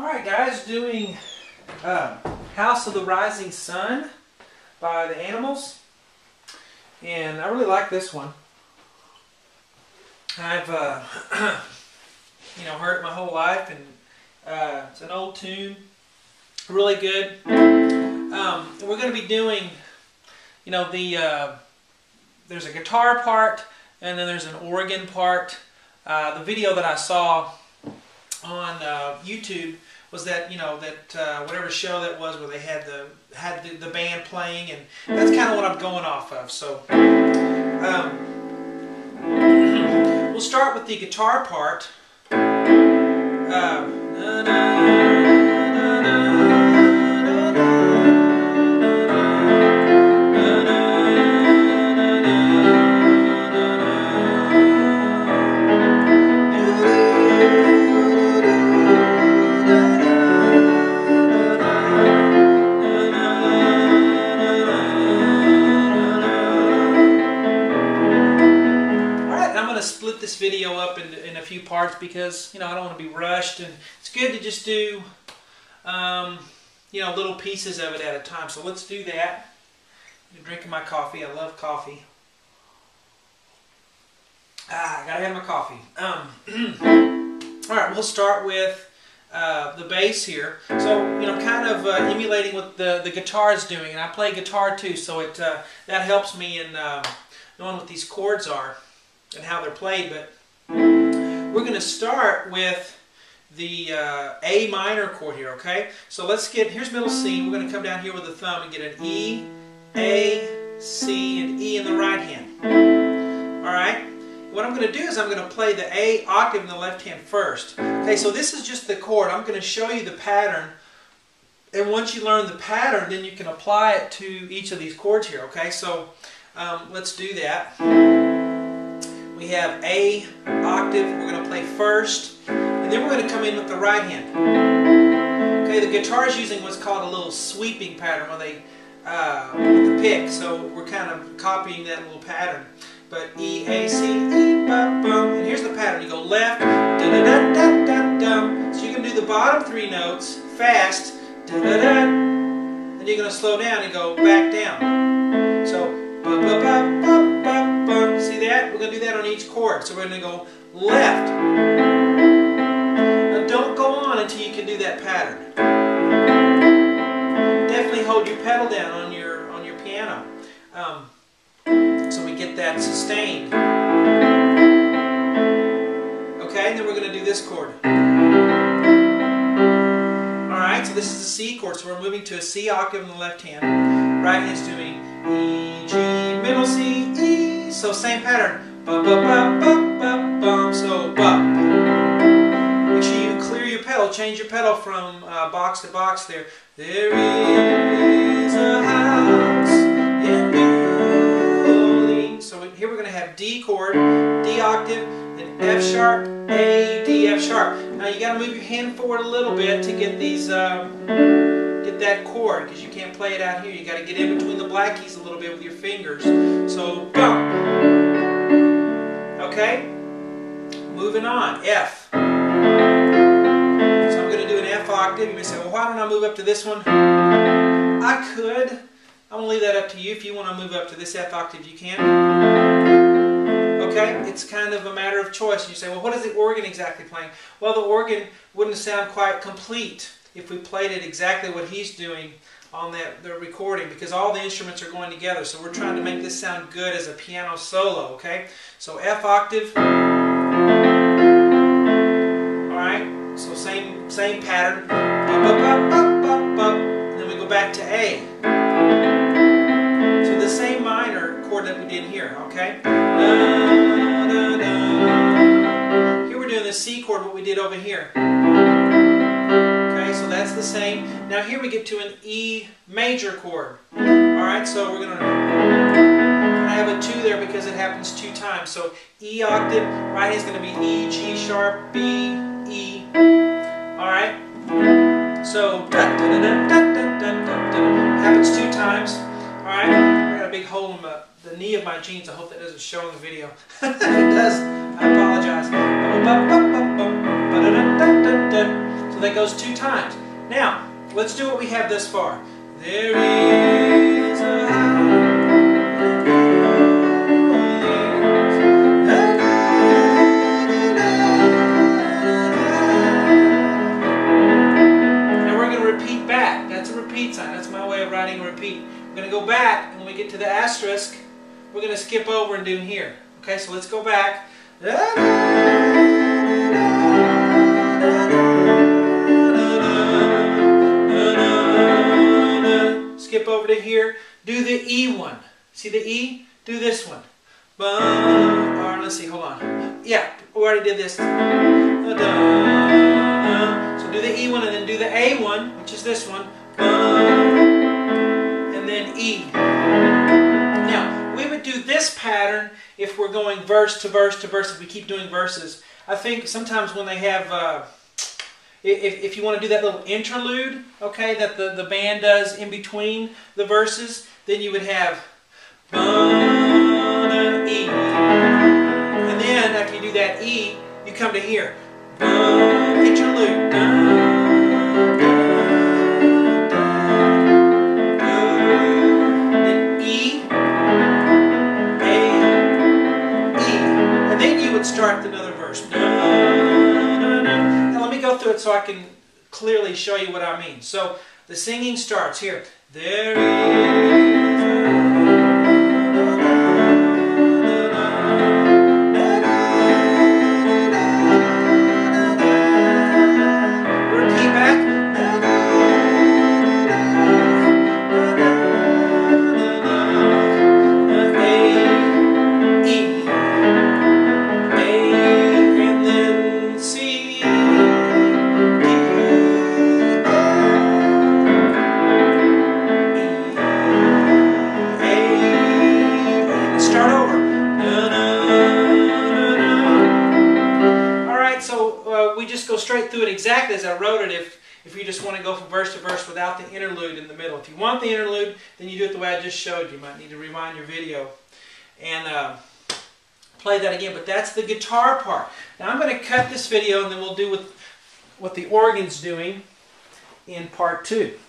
Alright guys, doing House of the Rising Sun by the Animals. And I really like this one. I've heard it my whole life, and it's an old tune. Really good. We're going to be doing, there's a guitar part and then there's an organ part. The video that I saw on YouTube was that whatever show that was where they had the band playing, and that's kind of what I'm going off of. So we'll start with the guitar part. Split this video up in a few parts because I don't want to be rushed, and it's good to just do little pieces of it at a time. So let's do that. I'm drinking my coffee. I love coffee. I gotta have my coffee. All right, we'll start with the bass here. So kind of emulating what the guitar is doing, and I play guitar too, so that helps me in knowing what these chords are and how they're played. But we're going to start with the A minor chord here, okay? So here's middle C. We're going to come down here with the thumb and get an E, A, C, and E in the right hand. Alright? What I'm going to do is I'm going to play the A octave in the left hand first. Okay, so this is just the chord. I'm going to show you the pattern, and once you learn the pattern, then you can apply it to each of these chords here, okay? So let's do that. We have A octave, we're going to play first, and then we're going to come in with the right hand. Okay, the guitar is using what's called a little sweeping pattern where they, with the pick, so we're kind of copying that little pattern. But E, A, C, E, ba, bum, and here's the pattern. You go left, da da da da da da. So you can do the bottom three notes fast, da da da, and you're going to slow down and go back down. So, ba ba ba ba ba ba. See that? We're going to do that on each chord. So we're going to go left. Now don't go on until you can do that pattern. Definitely hold your pedal down on your piano, so we get that sustained. Okay, and then we're going to do this chord. Alright, so this is the C chord, so we're moving to a C octave in the left hand. Right hand's doing E, G, middle C, E. So same pattern. Ba ba ba ba ba bum. So ba. Make sure you clear your pedal. Change your pedal from box to box there. There is a house in New Orleans. So here we're going to have D chord, D octave, then F sharp, A, D, F sharp. Now you got to move your hand forward a little bit to get these get that chord, because you can't play it out here. You got to get in between the black keys a little bit with your fingers. So bum. Okay? Moving on. F. So I'm going to do an F octave. You may say, well, why don't I move up to this one? I could. I'm going to leave that up to you. If you want to move up to this F octave, you can. Okay? It's kind of a matter of choice. You say, well, what is the organ exactly playing? Well, the organ wouldn't sound quite complete if we played it exactly what he's doing on the recording, because all the instruments are going together. So we're trying to make this sound good as a piano solo, okay? So F octave. Alright, so same pattern. And then we go back to A. So the same minor chord that we did here, okay? Here we're doing the C chord, what we did over here. So that's the same. Now here we get to an E major chord. Alright, so we're going to have a 2 there because it happens 2 times. So E octave, right hand is going to be E, G sharp, B, E. Alright, so da, da, da, da, da, da, da, da. Happens 2 times. Alright, I got a big hole in the knee of my jeans. I hope that doesn't show in the video. If it does, I apologize. So that goes 2 times. Now, let's do what we have thus far. There is a Now we're going to repeat back. That's a repeat sign. That's my way of writing a repeat. We're going to go back, and when we get to the asterisk, we're going to skip over and do here. Okay, so let's go back. Skip over to here. Do the E one. See the E? Do this one. Or let's see, hold on. Yeah, we already did this. So do the E one and then do the A one, which is this one. And then E. Now, we would do this pattern if we're going verse to verse to verse, if we keep doing verses. I think sometimes when they have, if you want to do that little interlude, okay, that the band does in between the verses, then you would have E. And then after you do that E, you come to here. Interlude. Then E, A, E. And then you would start another verse. Now let me go through it so I can clearly show you what I mean. So the singing starts here. There is we just go straight through it exactly as I wrote it if you just want to go from verse to verse without the interlude in the middle. If you want the interlude, then you do it the way I just showed you. You might need to rewind your video and play that again. But that's the guitar part. Now I'm going to cut this video and then we'll do what the organ's doing in part 2.